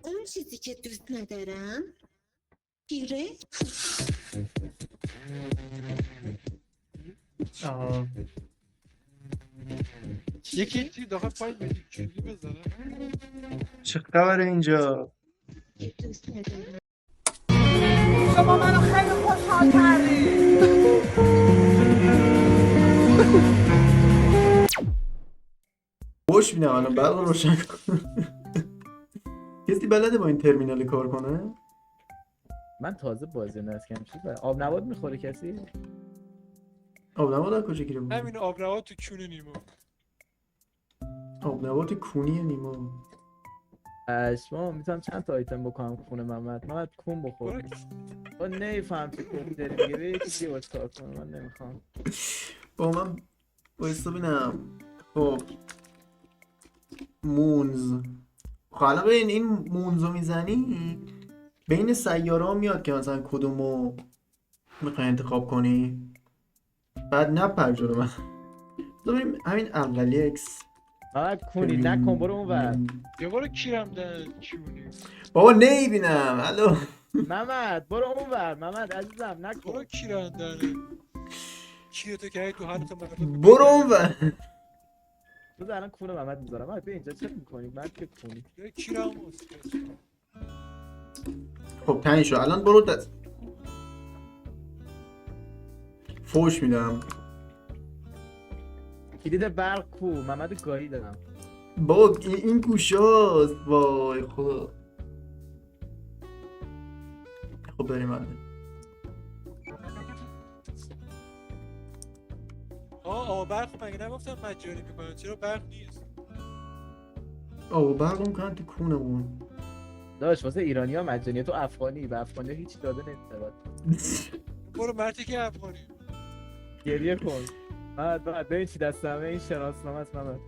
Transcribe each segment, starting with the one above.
اون چیزی که دوست ندارم پیره. آها. یکی داخل فایل بدید چجوری بزنه. چه خبره اینجا؟ دوست ندارم. شما منو خیلی خوشحال کردی. خوش میدم الان برق روشن کن. کسی بلده با این ترمینال کار کنه؟ من تازه بازی نسکم چیز آب نبات میخوره کسی؟ آب نبات از کجا گیره بود؟ همین آبروات تو کونه نیمو. آب نبات کونی نیما. اشما میتونم چند تا آیتم بکنم خونه محمد کون بخور. تو نمیفهم چه کونی داری میگه به یکی دیگه کار کنه من نمیخوام. با من بایستا بینم. خب مونز. خب الان ببین این مونزو میزنی بین سیاره ها میاد که مثلا کدومو میخوای انتخاب کنی. بعد نپر جلو من. بریم همین اولی اکس. محمد کونی نکن برو اون ور. یه بار کیرم ده کیونی. بابا نمیبینم. الو محمد برو اون ور. محمد عزیزم نکن. برو کیرم داره. کیرتو که تو حالت مردم. برو اون ور. تو الان کون محمد میذارم. محمد به اینجا چه میکنی؟ من که کونی. یه کیرم هست. خب تنی شو الان برو دست فوش میدم. کلید برق کو محمد گاهی دارم. بابا این گوشاست. وای خدا. خب بریم الان. برق مگه نگفتم مجانی میکنن چرا برق نیست؟ آقا برق میکنن تو کونمون. داش واسه ایرانی ها مجانیه. تو افغانی به افغانی ها هیچ داده نمیتواد. برو مرتی که افغانی. گریه کن. محمد ببین چی دستمه این شناسنامه است محمد.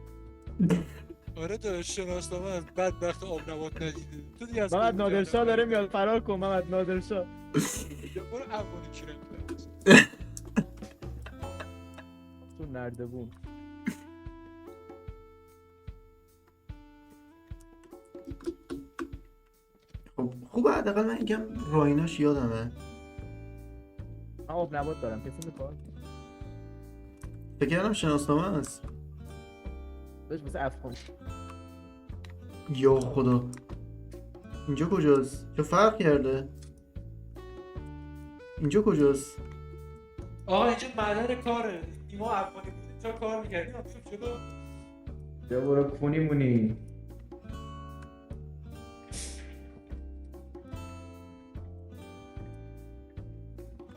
آره داشت شناسنامه از بدبخت آب نبات ندیده. تو دیگه از محمد نادرشاه داره میاد فرار کن محمد نادرشاه. برو افغانی کیرم. تو نردبون. خب خوبه حداقل من یکم رایناش یادمه. من آب نبات دارم کسی میخواد؟ فکر کردم شناسنامه است. داش واسه افغان. یا خدا اینجا کجاست؟ چه فرق کرده؟ اینجا کجاست؟ آقا اینجا معدن کاره. ایما افغانی بودیم تا کار میکردیم همشون جلو. بیا برو کونی مونی.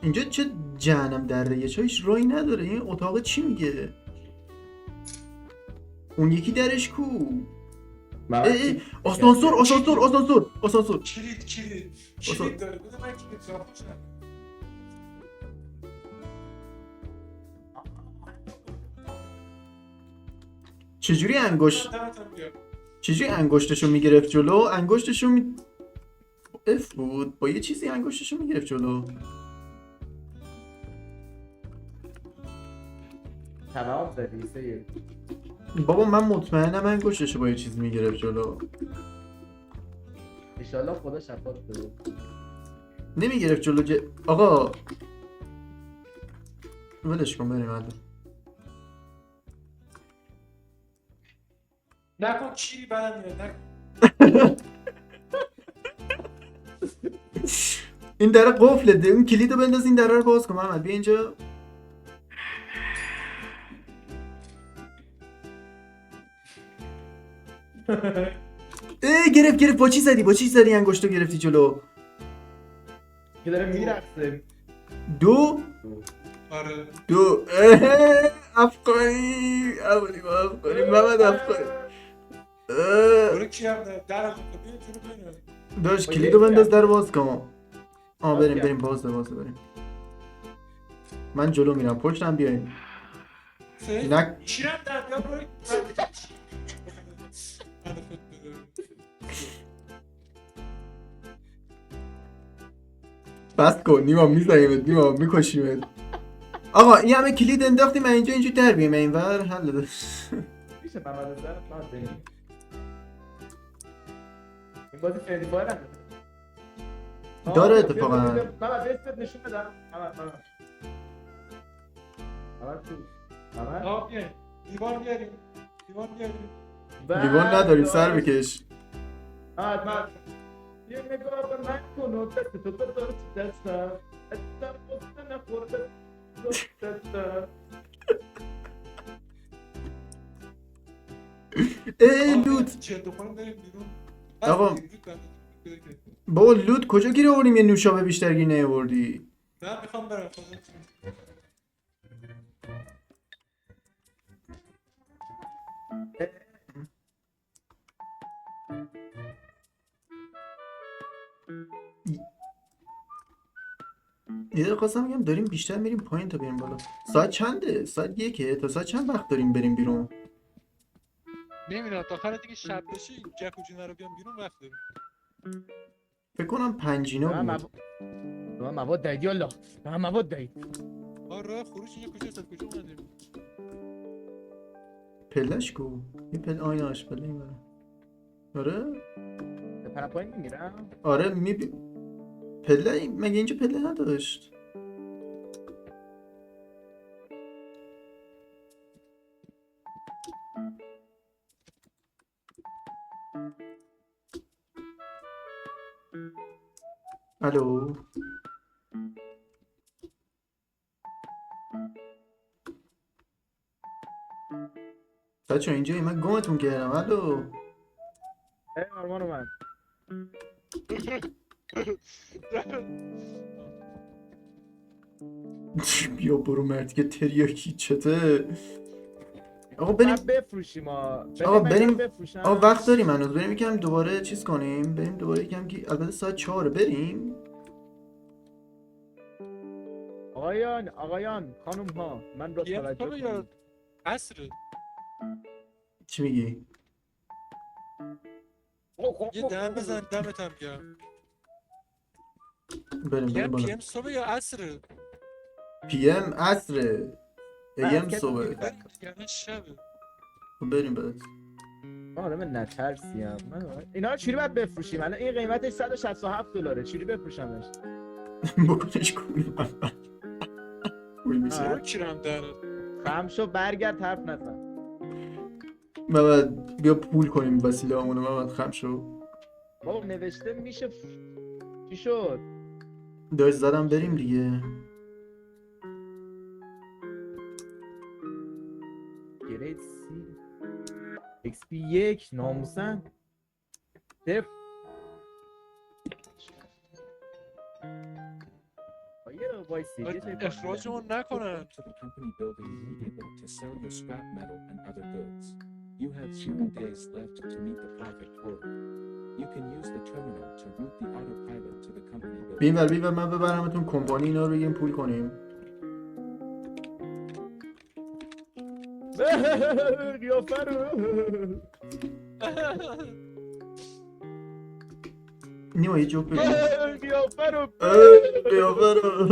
اینجا چه جهنم دره یه چایش رای نداره. این اتاق چی میگه؟ اون یکی درش کو؟ آسانسور کلید داره بده من کلید صاف باشم. چجوری انگشتشو میگرفت جلو؟ انگشتشو اف بود با یه چیزی انگشتشو میگرفت جلو. تمام زدی سه. بابا من مطمئنم انگشتشو با یه چیزی میگرفت جلو. انشالله خدا شفاعت بده. نمیگرفت جلو آقا ولش کن بریم الان. نکن چی برم میاد نکن. این در قفله ده. اون کلیدو بنداز این در رو باز کن. محمد بیا اینجا. گرفت با چی زدی انگشتو گرفتی جلو؟ که داره میرقصه. دو آره افغانی محمد افغانی. برو کیرم داره درم بیا جلو بینه. داشت کلیدو بنداز در باز کن. بریم باز بریم. من جلو میرم پشتم بیاین. کیرم در بیا برو. بس کن نیما میزنیمت. نیما میکشیمت. آقا این همه کلید انداختیم من اینجا در بیایم این ور حل داشت. میشه محمد زرد ما بریم. این بازی فری فایر هم داره اتفاقا. محمد بهت نشون بدم. محمد تو محمد آه بیاین دیوان بیاریم لیوان نداری سر بکش. محمد یه نگاه به من کن و دست تو بذار تو دستم دستم بسته نخورده دستم. لوت. چه دخونم داریم بیرون آقا. بابا لوت کجا گیر آوردیم؟ یه نوشابه بیشتر گیر نیاوردی. من میخوام برم یه دقیقه خواستم بگم داریم بیشتر میریم پایین تا بریم بالا. ساعت چنده؟ ساعت 1 تا ساعت چند وقت داریم بریم بیرون؟ نمیدونم تا آخر دیگه شب بشه این جکوجینا رو بیام بیرون وقت داریم. فکر کنم پنجینا بود. من مواد دهید یالا من مواد دهید. راه خروج اینجا کجاست؟ کجا اومدیم؟ پلش کو؟ یه پل آیناش پله این برم. آره؟ بپرم پایین میمیرم؟ آره پله مگه اینجا پله نداشت؟ الو. بچه اینجایی من گمتون کردم. الو. آرمان من بیا برو مردی که تریاکی چته. آقا بریم بفروشیم. آقا بریم. آقا وقت داریم هنوز. بریم یکم دوباره چیز کنیم. بریم دوباره یکم که البته ساعت 4 بریم. آقایان خانم ها من را توجه کنید. عصر چی میگی؟ یه دم بزن دمت هم گرم. بریم پی بالا. ام صبح یا عصر؟ پی ام عصر. ای ام صبح. یعنی شبه. بریم بس. من نترسیم. اینا رو چوری باید بفروشیم؟ الان این قیمتش $167 چوری بفروشمش؟ بکنش کنیم. پول میشه. رو کیرم داره. خمشو برگرد حرف نزن. محمد بیا پول کنیم وسیله همونو. محمد خم شو. بابا نوشته میشه چی شد؟ داشت زدم بریم دیگه. گرید سی ایکس پی 1 ناموسن دف وایسی اخراجمون نکنن. to the company building immediately to sell your scrap metal and other goods. You have 0 days left to meet the profit quota. You can use the terminal to route the autopilot to the company building. بینور من ببرمتون کمپانی اینا رو بگیم پول کنیم. قیافه رو نیما یه جوک بگیم. قیافه رو قیافه رو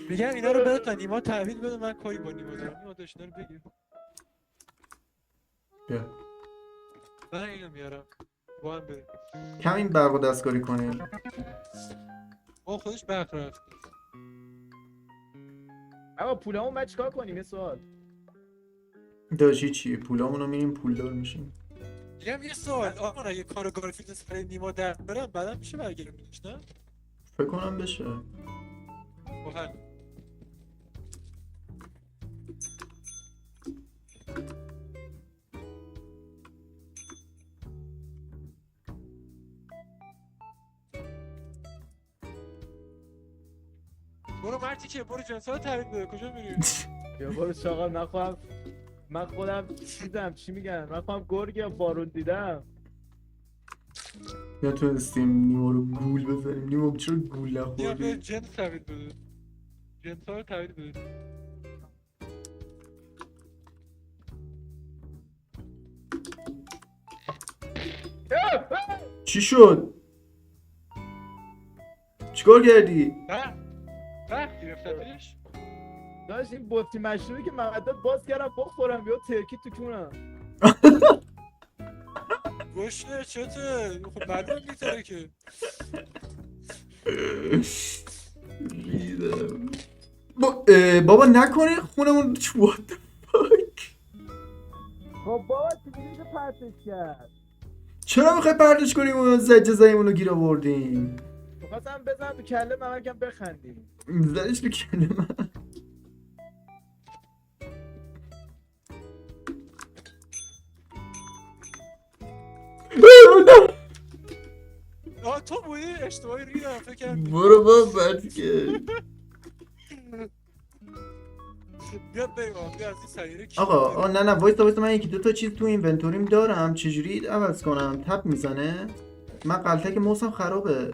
میگم اینا رو بده تا نیما تحویل بده. من کاری با نیما دارم. نیما داشت اینا رو بگیر. بیا. من اینو میارم با هم بریم. کم این برق و دستکاری کنیم. خودش برق رفت. اما پولامون باید چیکار کنیم؟ یه سوال داشتی چیه؟ پولامونو میریم پولدار میشیم. میگم یه سوال. آقا اگه کار گرافیک سر نیما در برم بعدا میشه برگردونیش نه؟ فکر کنم بشه. واقعا برو مرتی که برو جنسا رو تحویل بده. کجا میری؟ یا برو شاغل. من خودم چیزم چی میگن؟ من خودم گرگ یا بارون دیدم. نتونستیم نیما رو گول بزنیم. نیما چرا گول نیما به نخوردی؟ جنس تحویل بده. جنسا رو تحویل بده. چی شد؟ چیکار کردی؟ گرفتتش؟ داشت این بطری مشروبی که محمد داد باز کردم بخورم یا ترکی تو کونم. گوشه چته؟ خب معلوم میتره که ریدم. بابا نکنه خونمون what the fuck. خب بابا چیزی پرتش کرد. چرا میخوای پرداش کنیم اون زجه زایمون رو گیر آوردیم؟ میخواستم بزنم تو کله من کم بخندیم. زدش به کله من. آه تو بودی اشتباهی ریدم فکر کردم برو بابا بعد که بیاد بریم بیا از این سیاره کی آقا نه وایستا من یکی دو تا چیز تو اینونتوریم دارم چجوری عوض کنم تپ میزنه من قلتک موسم خرابه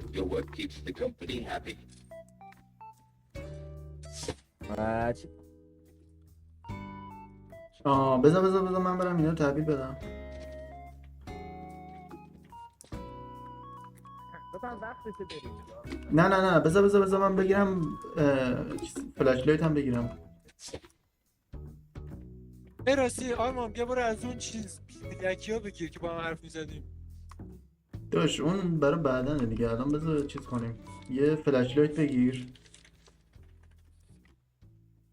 بذار من برم اینا رو تحویل بدم بفهم وقتشه بریم. نه بذار من بگیرم فلش لایت هم بگیرم ای راستی آرمان بیا برو از اون چیز یکی ها بگیر که با هم حرف میزدیم داش اون برای بعدنه دیگه الان بذار چیز کنیم یه فلش لایت بگیر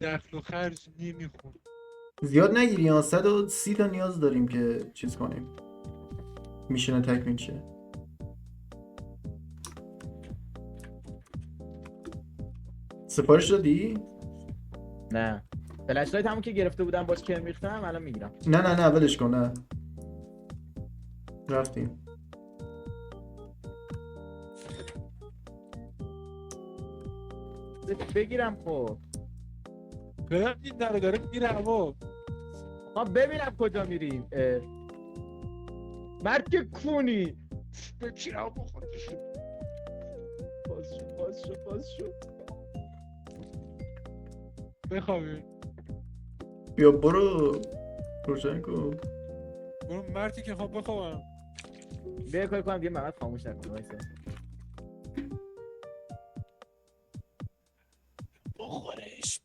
دخل و خرج نمیخون زیاد نگیری ها 130 تا نیاز داریم که چیز کنیم میشن تکمیل شه سفارش دادی؟ نه فلش لایت همون که گرفته بودم باش کرم ریختم الان میگیرم. نه ولش کن نه رفتیم بگیرم خب بدم این در داره میره هوا ببینم کجا میریم. مرد کونی بکیرم بخور باز شو بخوابیم بیا برو روشن کن برو مردی که خواب بخوابم بیا کار کنم دیگه محمد خاموش نکنه وایسا. بخورش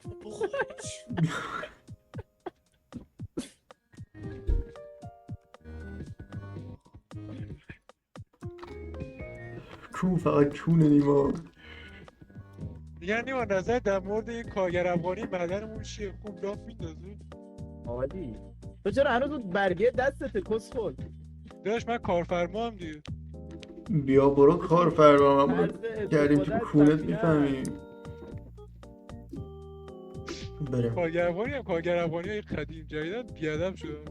کون فقط کونه نیما دیگه نیما نظر در مورد این کارگر افغانی بدنمون چیه خوب لاف میندازی عالی. تو چرا هنوز اون برگه دستته کسخل؟ داشت من کارفرما هم دیگه بیا برو کار فرما من طرز کردیم تو استفادهش کونت سخیف. میفهمیم بریم کارگر افغانی های قدیم جدیدن بیادب شدن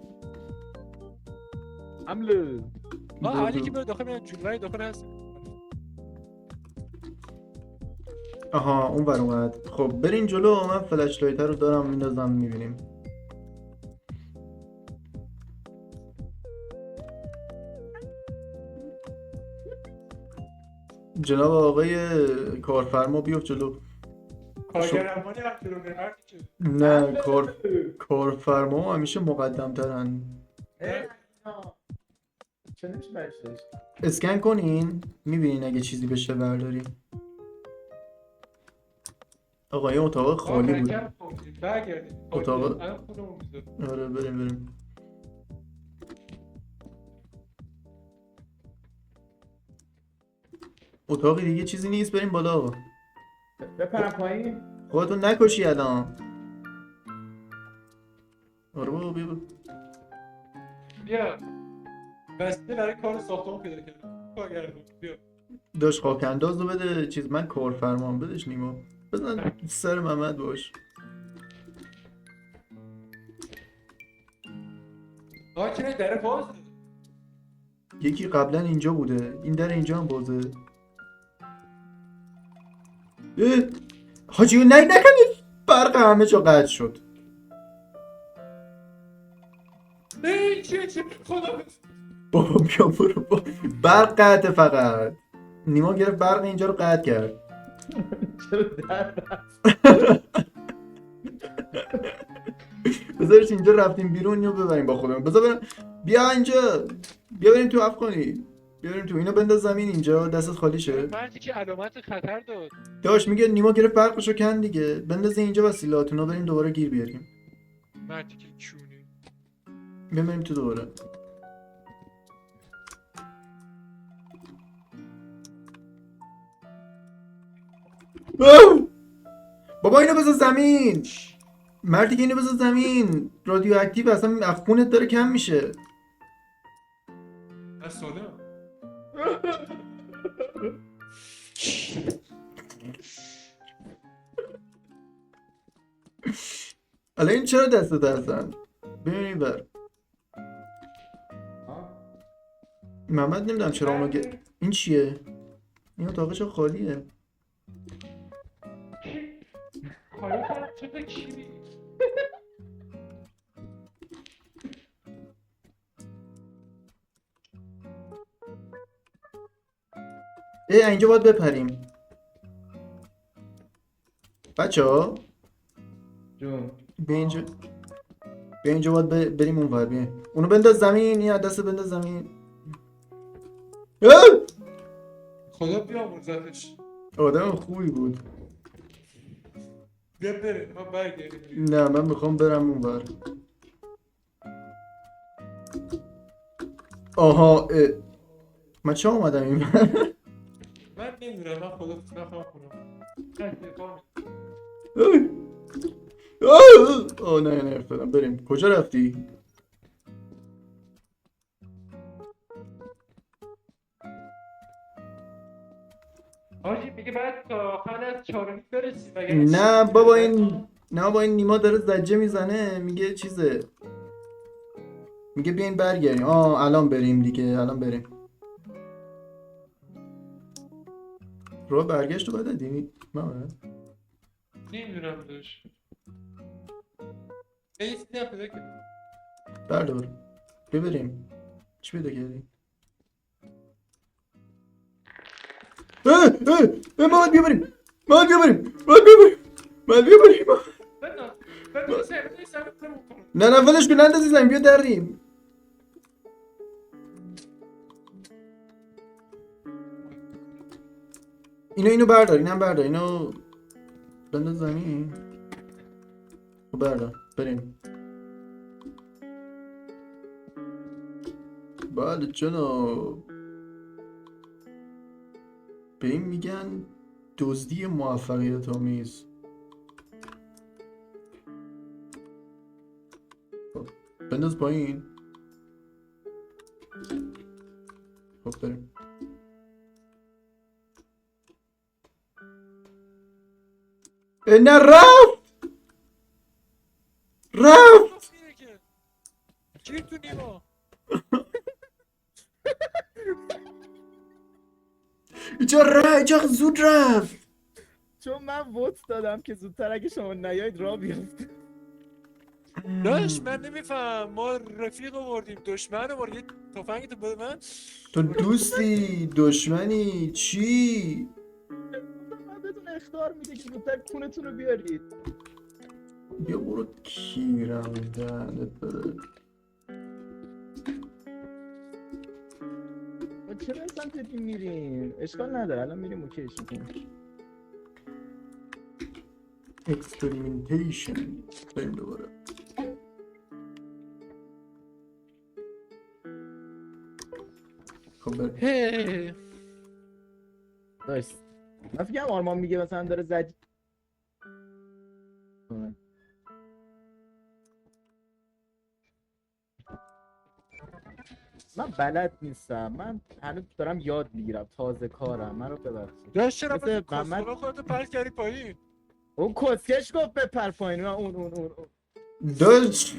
حمله. حالی که برو داخل میان جمله داخل هست آها اون بر اومد خب برین جلو من فلش لایت رو دارم میندازم میبینیم جناب آقای کارفرما بیفت جلو کارگر افغانی هم جلو میره که نه کارفرما همیشه مقدم ترن چه نمیشه برشتش؟ اسکن کنین میبینین اگه چیزی بشه بردارین آقا این اتاق خالی بود برگردیم اتاق الان خودمون میذاریم آره بریم اتاقی دیگه چیزی نیست بریم بالا بپرم پایین؟ خودتون نکشی الان آره بابا بیا بسته برای کار ساختمون پیدا کردم کارگر بیا داشت خاک انداز رو بده چیز من کارفرمان بدش نیما بزن سر محمد باش چرا در باز یکی قبلا اینجا بوده این در اینجا هم بازه حاجی نکنید برق همه جا قطع شد نه چه خدا بابا بیا برو برق قطعه فقط نیما گرفت برق اینجا رو قطع کرد چرا در بذارش اینجا رفتیم بیرون اینو ببریم با خودمون بذار برم بیا اینجا بیا بریم تو افغانی بیا بریم تو اینو بنداز زمین اینجا دستت خالی شه مردی که علامت خطر داد داش میگه نیما گرفت برقشو کن دیگه بنداز اینجا وسیلاتونو بریم دوباره گیر بیاریم مردی که چونی بریم تو دوباره بابا اینو بذار زمین. مردی که اینو بذار زمین. رادیواکتیو اصلا از خونت داره کم میشه. از سالم. حالا این چرا دستت هستن؟ ببینی بر محمد نمیدونم چرا اونو این چیه؟ این اتاقه چه خالیه؟ خواهی کنم چطور کی؟ اینجا باید بپریم بچه ها. جون بیا اینجا باید بریم اون ور. بیا اونو بنداز زمین. یا دست بنداز زمین. خدا بیامرزتش. آدم خوبی بود. بیا بریم ما برگردیم. نه من میخوام برم اون ور. آها من چه اومدم این ور؟ من نمیدونم من خدا نخواهم کنم. نه افتادم. بریم. کجا رفتی؟ آجی میگه بعد تا آخر از چهارمی برسی. نه بابا این نیما داره زجه میزنه. میگه چیزه. میگه بیاین برگردیم. الان بریم دیگه. الان بریم. رو برگشت رو باید دادی؟ نمیدونم داشت. ایستی هم پیدا کرد. بردار. ببریم. چی پیدا کردی؟ محمد بیا بریم. نه ولش کن. نندازی زمین. بیا دریم. اینو بردار. اینم بردار. اینو بنداز زمین. بردار. بریم. بله جناب. به این میگن دزدی موفقیت آمیز. بنداز پایین. خب بریم. نه رفت. گیر تو نیما. اینجا زود رفت. چون من ووت دادم که زودتر اگه شما نیاید را بیفته. داش من نمیفهم. ما رفیق آوردیم دشمن آوردیم. یه تفنگ تو بده من. تو دوستی دشمنی چی؟ من بدون اخطار میده که زودتر کونتون رو بیارید. بیا برو کیرم دهنت بره. چرا اصلا تدیم میریم؟ اشکال نداره الان میریم اوکیش میکنیم. اکسپریمنتیشن. بریم دوباره. خب بریم. داشت من فکرم آرمان میگه مثلا داره زج. من بلد نیستم. من هنوز دارم یاد میگیرم. تازه کارم. منو ببخشید. داش چرا مثل من محمد- کسخورا خودتو پرت کردی پایین؟ اون کسکش گفت بپر پایین. من اون داشت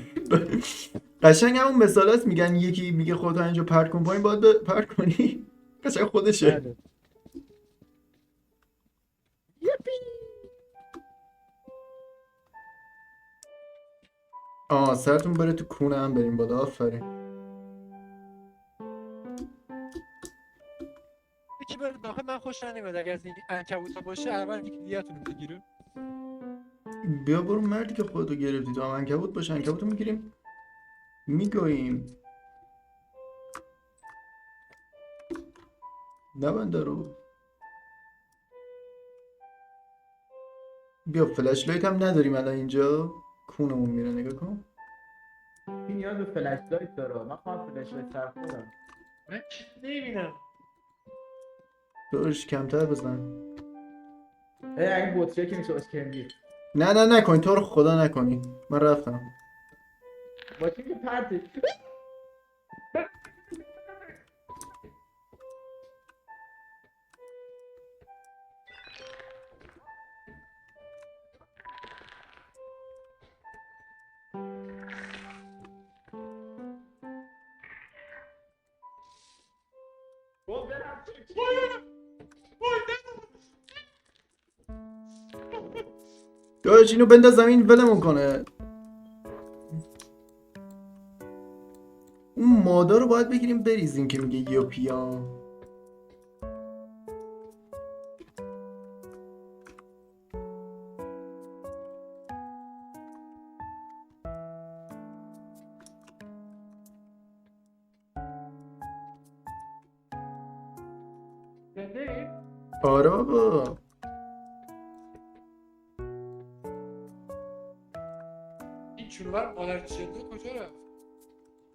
قشنگ همون مثال هست. میگن یکی میگه خودت اینجا پرت کن پایین باید پرت کنی. قشنگ خودشه. بله. یپی. سرتون بره تو کونه هم بریم بالا. آفرین. یکی بره داخل. من خوشم نمیاد اگه از این عنکبوتا باشه اول یکی دیگه‌تون رو بگیره. بیا برو مردی که خودتو گرفتی. تو هم عنکبوت باشه. عنکبوتو میگیریم میگوییم. نبند رو. بیا فلش لایت هم نداریم الان اینجا. کونمون میره. نگاه کن. این نیاز به فلش لایت داره. من خواهم فلش لایت طرف کنم. من چیز نمیبینم. دورش کمتر بزن. این بطریه که میشه اسکندی نه نکنی، تو رو خدا نکنی. من رفتم. با چی که پرتش داداش اینو بنداز زمین ولمون کنه. اون مادا رو باید بگیریم بریزیم که میگه یوپیا. آره بابا. این چونور مادر جنده کجا رفت؟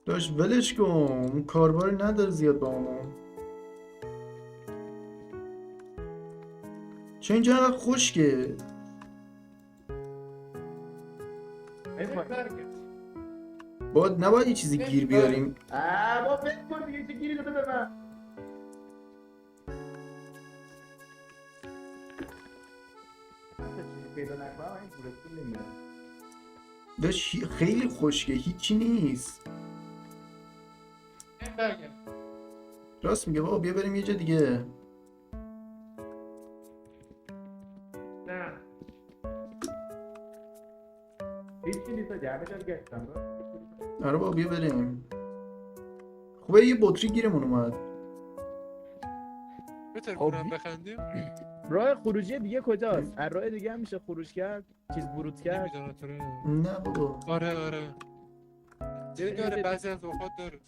داش ولش کن، اون کارباری نداره زیاد با ما. چون اینجا انقدر خشکه. نباید یه چیزی گیر بیاریم. با فکر کن دیگه چه گیری داده به من. پیدا نکنم این پولتون نمیرم. داش خیلی خشکه، هیچی نیست. راست میگه بابا، بیا بریم یه جا دیگه. نه هیچی نیست جمعه جا گشتم. آره بابا بیا بریم. خوبه یه بطری گیرمون اومد. بهتر خب. کنم بخندیم. راه خروجی دیگه کجاست؟ از راه دیگه هم میشه خروج کرد؟ چیز ورود کرد؟ نمیدونم تو رو. نه بابا. آره یعنی داره بعضی از اوقات داره.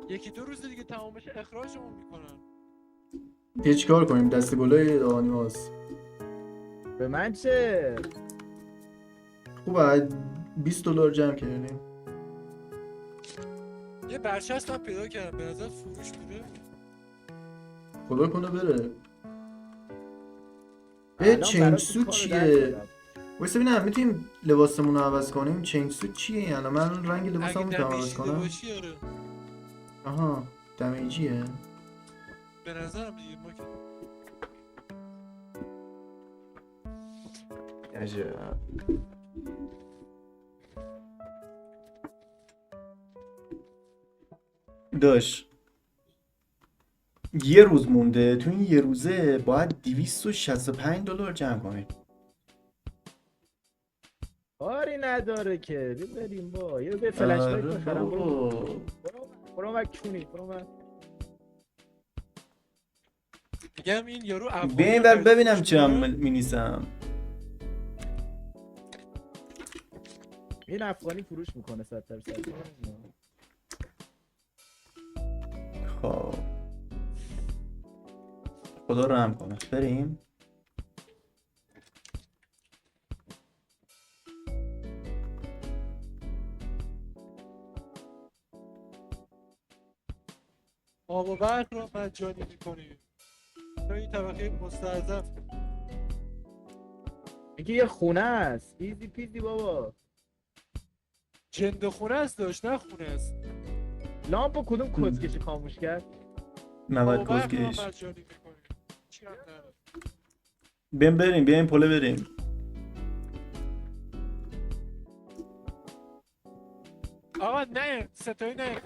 یکی دو روز دیگه تمام بشه اخراجمون میکنن. یه چیکار کنیم؟ دست گلای آنیماس. به من چه؟ خوبه $20 جمع کردیم. یه برچسب من پیدا کردم، به نظر فروش میره. خدا کنه بره. الان چین برات سوت کارو چیه؟ در بیارم. واسه ببینم میتونیم لباسمون رو عوض کنیم. چین سوت چیه؟ یعنی من رنگ لباسمو اگه میتونم عوض دمیجیده کنم. باشی آره. آها دمیجیه. به نظرم دیگه ما که عجب. داش یه روز مونده، تو این یه روزه باید $265 جمع کنیم. کاری نداره که بریم با یه به فلش بک آره بخرم. بابا. برو مکنی برو من. میگم این یارو افغانی بیاین بر ببینم فروش چی می‌کنه. مینیسم. این افغانی فروش میکنه 100%. خب خدا رحم کنه. بریم. آب و برق رو مجانی میکنیم تا این طبقه مستضعف. میگه یه خونه است ایزی پیزی بابا. جنده خونه است داشت، نه خونه است. لامپو کدوم کسکشی خاموش کرد؟ آب و محمد برق رو کسکش. مجانی میکنیم. چی هم نداره. بیاین پله بریم. آقا نه ستایی نه.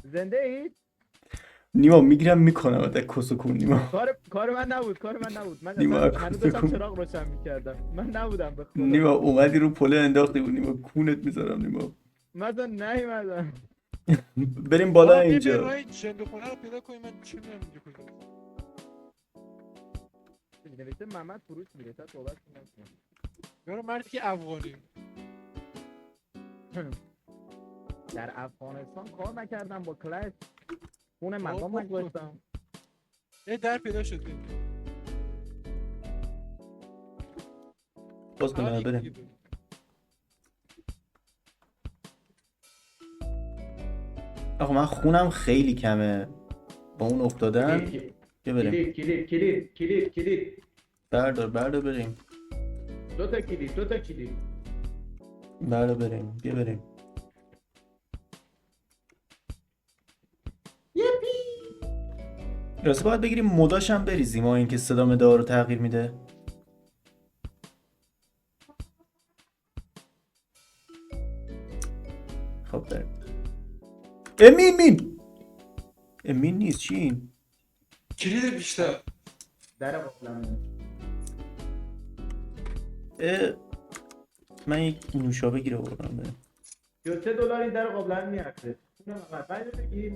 زنده اید؟ نیما میگیرم میکنم تا کسکون. نیما کار من نبود من نیما، اصلا هنوز داشتم کن. چراغ روشن میکردم. من نبودم به خدا. نیما اومدی رو پله انداختی بود. نیما کونت میذارم. نیما من اصلا نیومدم. بریم بالا آقا بیا اینجا. راه جنده خونه رو پیدا کنیم. من چه میدونم اینجا کجاست. نوشته محمد فروش میره تا صحبت کنم. یارو مردی که افغانی. در افغانستان کار نکردم با کلش. خونه مردم نگوشتم. یه در پیدا شد. باز کنم بریم. آقا من خونم خیلی کمه با اون افتادن. بیا بریم. کلید. بردار بریم. دو تا کلید. بریم. بیا بریم. راستی باید بگیریم مداش هم بریزیم ما اینکه صدا مدار رو تغییر میده. خب بریم. امین نیست چی این؟ کلید بیشتر. در قفلمه. من یک نوشابه گیر آوردم بریم. $33 این در قفلمه میارزه. اونم بعد بگیر.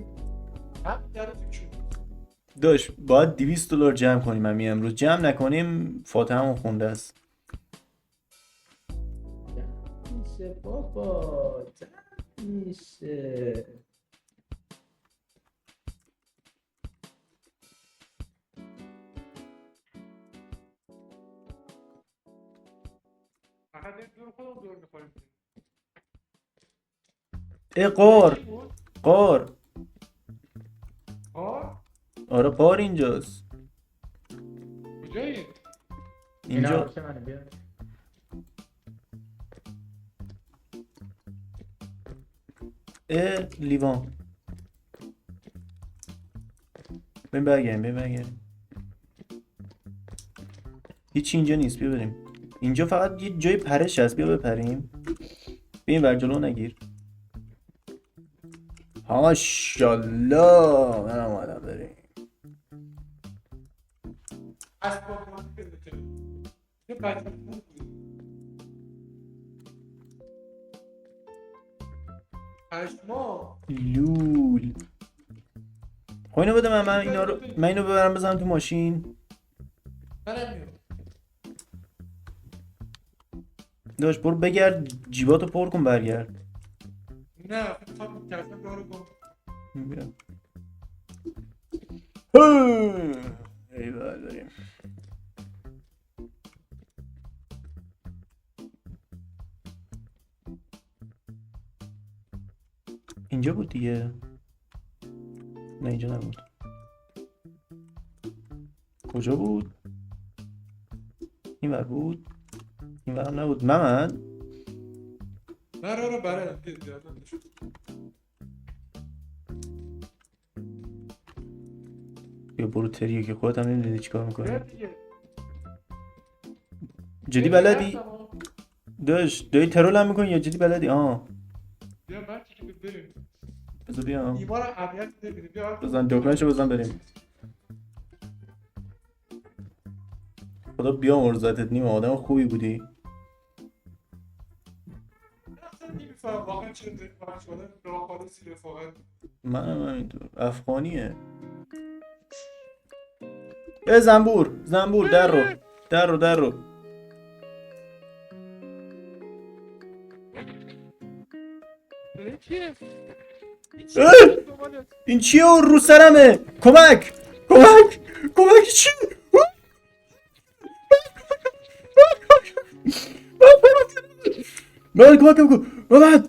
هم در تو چون. داش باید $200 جمع کنیم همین امروز. جمع نکنیم فاتحمون خونده است. میشه بابا میشه. فقط دور خودم دور میخوریم. قار آره قار اینجاست. کجایی؟ اینجا لیوان. برگردیم. هیچی اینجا نیست. بیا بریم. اینجا فقط یه جای پرش هست. بیا بپریم. بیا ور جلو نگیر. ماشاءالله من اومدم بریم. لول. خب اینو بده من اینو ببرم بزنم تو ماشین. داش برو بگرد جیباتو پر کن برگرد. نه خب کردم دارو کن. ایوال بریم. اینجا بود دیگه. نه اینجا نبود. کجا بود؟ این ور بود. این ور هم نبود. محمد نه رو برای یا برو تریه که خودت هم نمیدونی چیکار میکنی. جدی بلدی؟ داری ترول هم میکنی یا جدی بلدی؟ بیا بچه که بریم. بذار بیام. ایمان امیت نمیدیم. بیا بزن دکمهشو بزن بریم. خدا بیامرزتت نیما آدم خوبی بودی. نمیفهم واقعا چرا رفاقت شده رفاقت رفاقت. منم همینطور. افغانیه. زنبور در رو این چیه رو سرمه. کمک چی؟ کمک محمد.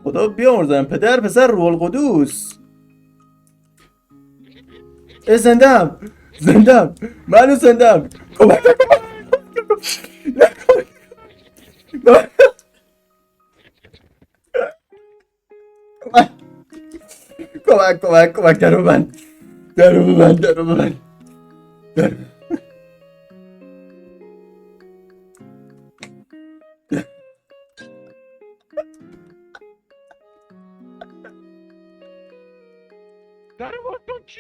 خدا بیامرزم پدر پسر روح القدوس. زندم منو زندم. کمک درو ببند. در واسون چی؟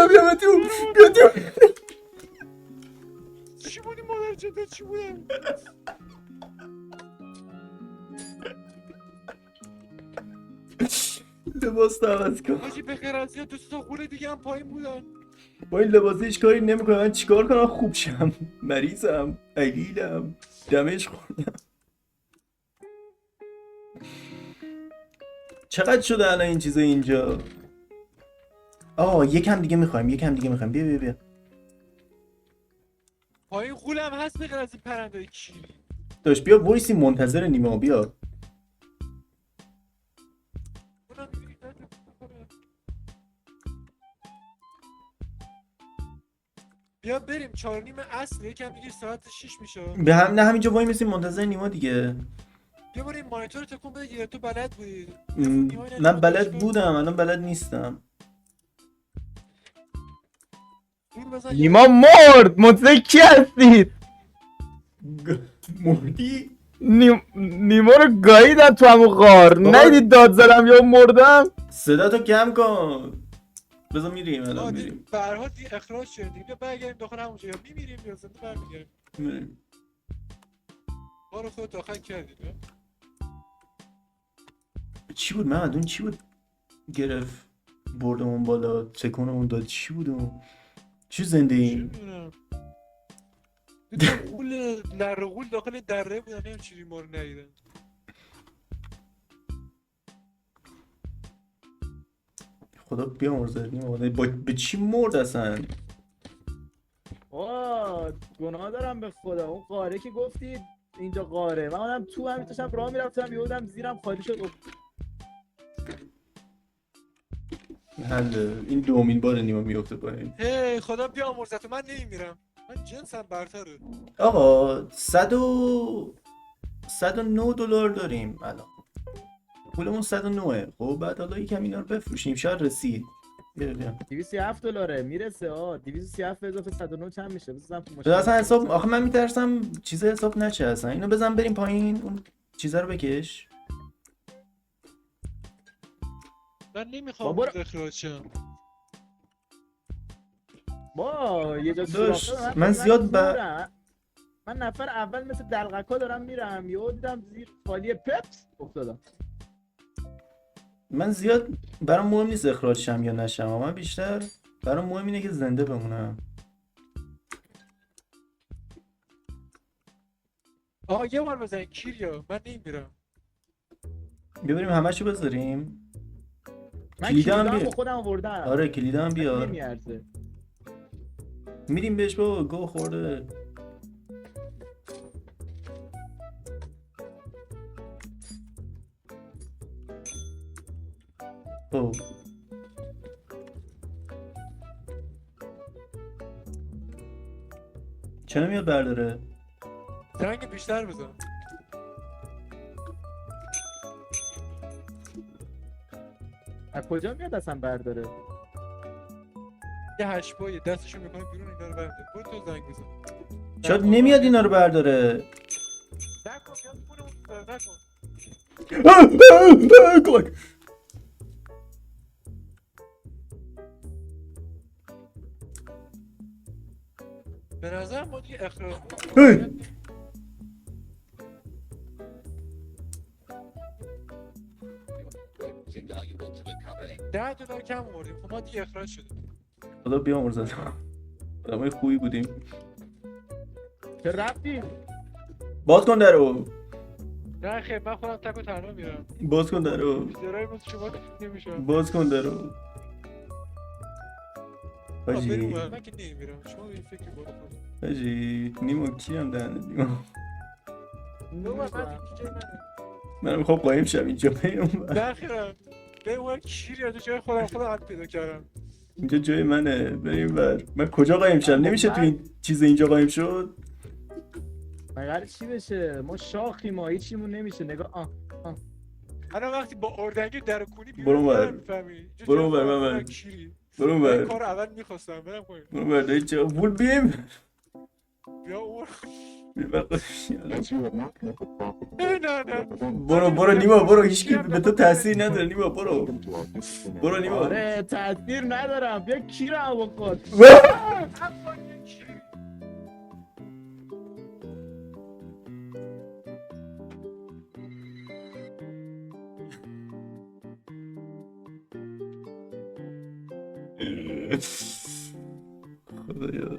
بیا تو. چی بودی مادر جده چی بودم؟ لباس عوض کن. حاجی بخیر از یه دوستا خونه دیگه هم پایین بودن. با این لباسه هیچ کاری نمیکنم. من چیکار کنم خوب شم؟ مریضم، علیلم، دمش خوردم. چقدر شده الان این چیزا اینجا؟ یکم دیگه میخوایم. بیا. پایین خولم هست بخیر از این پرنده چی؟ داش بیا وایسی منتظر نیما بیا. بیا بریم 4:30 عصر، یکم دیگه ساعت 6 میشه. به هم نه همینجا وای میسیم منتظر نیما دیگه. بیا بریم مانیتور تکون بده دیگه، تو بلد بودی. نه بلد بودم الان بلد نیستم. دور بزن. نیما مرد. منتظر کی هستید؟ مردی؟ نیما رو گاییدن تو همون غار. ندید داد زدم یا مردم. صدا تو کم کن. بذار میریم الان میریم. به هر حال دیگه اخراج شدیم دیگه، برگردیم داخل همونجا، یا میمیریم یا زنده برمیگردیم. ما رو خود داخل کردید. چی بود محمد اون چی بود گرفت بردمون بالا تکونمون داد چی بود اون؟ چی زنده این؟ غول لرغول داخل دره بودن، نمیم چیزی ما رو ندیدن. خدا بیامرزه نیما به چی مرد اصلا؟ گناه دارم به خدا. اون قاره که گفتید اینجا قاره، من اونم تو همین داشتم راه میرفتم یهودم زیرم خالی شد. حله این دومین بار نیما میفته پایین. هی خدا بیامرزه، من نمیمیرم، من جنسم برتره. آقا 109 دلار داریم الان، پولمون 109. خب بعد حالا یکم اینا رو بفروشیم شاید رسید. بیا 237 دلاره میرسه. 237 به اضافه 109 چند میشه؟ بزنم تو تو اصلا حساب آخه من میترسم چیز حساب نشه اصلا. اینو بزن بریم پایین، اون چیزا رو بکش. من نمیخوام بابا اخراج شم. یه جا داش، سوراخ من زیاد من نفر اول مثل دلقکا دارم میرم، یهو دیدم زیر خالی پپس افتادم. من زیاد برام مهم نیست اخراج شم یا نشم، من بیشتر برام مهم اینه که زنده بمونم. آقا یه بار بزن کیریا، من نمیمیرم. ببریم همشو بذاریم. من کلیدم کلیدم بیار. با خودم آوردم. آره کلیدم بیار. نمیارزه. میریم بهش بابا گو خورده. خب چرا میاد برداره؟ زنگ بیشتر بزن. از کجا میاد اصلا برداره؟ یه هشبایی دستشو میکنه بیرون اینا رو برده. برو تو زنگ بزن. شاید نمیاد اینا رو برداره. نکن یا خودمون نکن. کمک. به نظر ما دیگه اخراج هی! $10 کم آوردیم، خب ما دیگه اخراج شدیم. خدا بیامرزد. آدمای خوبی بودیم. چه ربطی؟ باز کن درو. نه خیر من خودم تک و تنها میرم. باز کن درو. بیشترهای مثل شما نمیشم. باز کن درو. بریم حاجی اون. من که نمیرم، شما این فکر باید کنید. حاجی نیما کیم دهنه نیما. من دیگه من میخوام قایم شم اینجا بریم. نه خیرم به اون کیر یا جای خودم حد پیدا کردم. اینجا جای منه بریم بر. من کجا قایم شم؟ نمیشه تو این چیز اینجا قایم شد. مگر چی بشه؟ ما شاخی ما هیچیمون نمیشه. نگاه الان وقتی با اردنگی در کونی برو بر. برو بر من. برو بر. کار اول میخواستم برم کنیم. برو بر دایی چه پول بیم. بیا اون. نه برو نیما برو، هیچکی به تو تاثیر نداره نیما. برو نیما. آره تاثیر ندارم. بیا کیرم بخور. خدایا